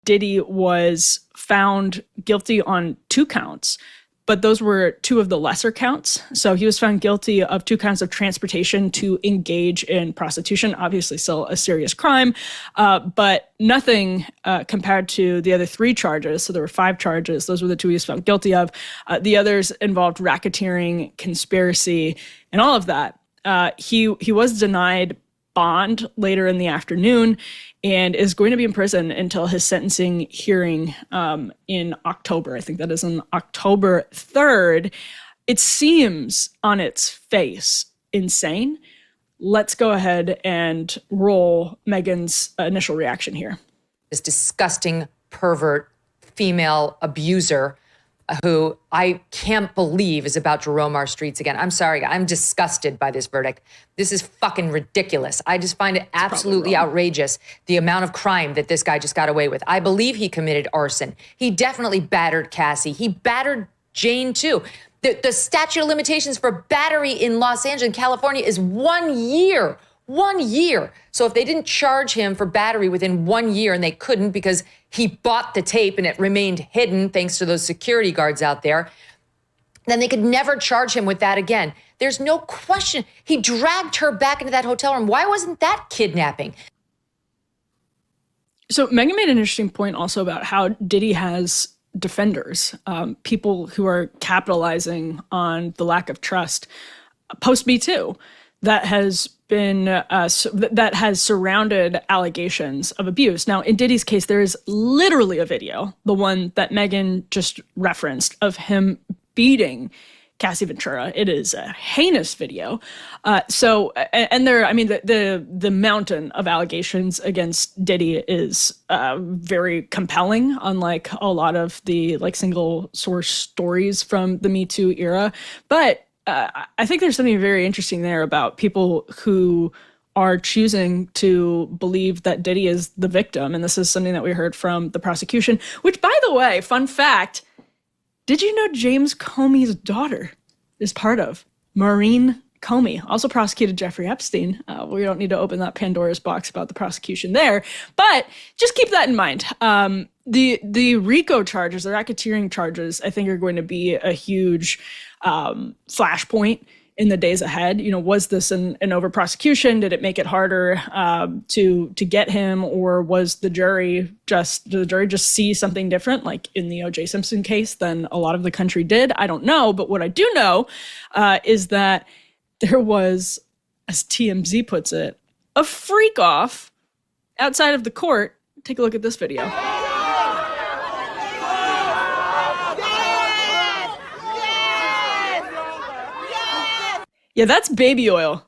Diddy was found guilty on 2 counts, but those were 2 of the lesser counts. So he was found guilty of 2 counts of transportation to engage in prostitution, obviously still a serious crime, but nothing compared to the other 3 charges. So there were 5 charges. Those were the 2 he was found guilty of. The others involved racketeering, conspiracy, and all of that. He was denied bond later in the afternoon and is going to be in prison until his sentencing hearing in October. I think that is on October 3rd. It seems on its face insane. Let's go ahead and roll Megan's initial reaction here. This disgusting pervert female abuser who I can't believe is about to roam our streets again. I'm sorry, I'm disgusted by this verdict. This is fucking ridiculous. I just find it absolutely outrageous, the amount of crime that this guy just got away with. I believe he committed arson. He definitely battered Cassie. He battered Jane too. The statute of limitations for battery in Los Angeles, California is 1 year. 1 year. So if they didn't charge him for battery within 1 year, and they couldn't because he bought the tape and it remained hidden thanks to those security guards out there, then they could never charge him with that again. There's no question. He dragged her back into that hotel room. Why wasn't that kidnapping? So Megan made an interesting point also about how Diddy has defenders, people who are capitalizing on the lack of trust post MeToo that has been that has surrounded allegations of abuse. Now, in Diddy's case, there is literally a video, the one that Megan just referenced, of him beating Cassie Ventura. It is a heinous video. And there, I mean, the mountain of allegations against Diddy is very compelling, unlike a lot of the like single source stories from the MeToo era. But I think there's something very interesting there about people who are choosing to believe that Diddy is the victim. And this is something that we heard from the prosecution, which, by the way, fun fact, did you know James Comey's daughter is part of Maureen Comey, also prosecuted Jeffrey Epstein? We don't need to open that Pandora's box about the prosecution there, but just keep that in mind. The RICO charges, the racketeering charges, I think are going to be a huge flashpoint in the days ahead. You know, was this an over prosecution? Did it make it harder to get him, or was did the jury just see something different, like in the O.J. Simpson case, than a lot of the country did? I don't know, but what I do know is that there was, as TMZ puts it, a freak off outside of the court. Take a look at this video. Yeah, that's baby oil.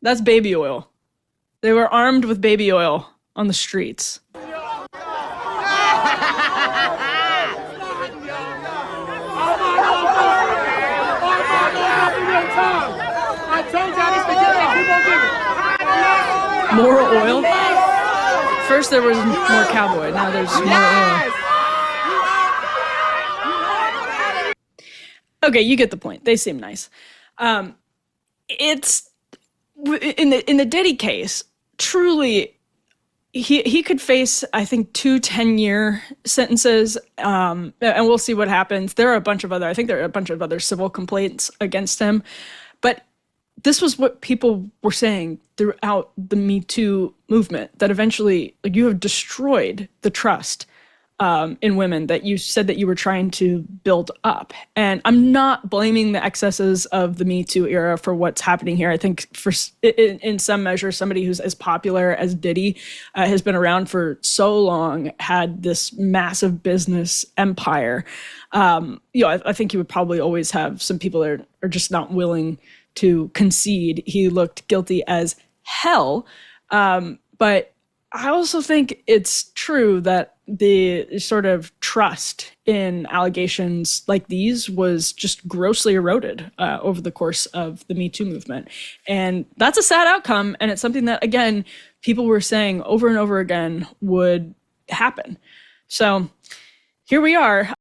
That's baby oil. They were armed with baby oil on the streets. More oil? First there was more cowboy, now there's more oil. Okay, you get the point. They seem nice. It's in the Diddy case, truly, he could face, I think, 2 10-year sentences, and we'll see what happens. There are a bunch of other civil complaints against him, but this was what people were saying throughout the Me Too movement, that eventually, like, you have destroyed the trust in women that you said that you were trying to build up. And I'm not blaming the excesses of the Me Too era for what's happening here. I think in some measure, somebody who's as popular as Diddy has been around for so long, had this massive business empire. I think he would probably always have some people that are just not willing to concede. He looked guilty as hell. But I also think it's true that the sort of trust in allegations like these was just grossly eroded over the course of the Me Too movement. And that's a sad outcome. And it's something that, again, people were saying over and over again would happen. So here we are.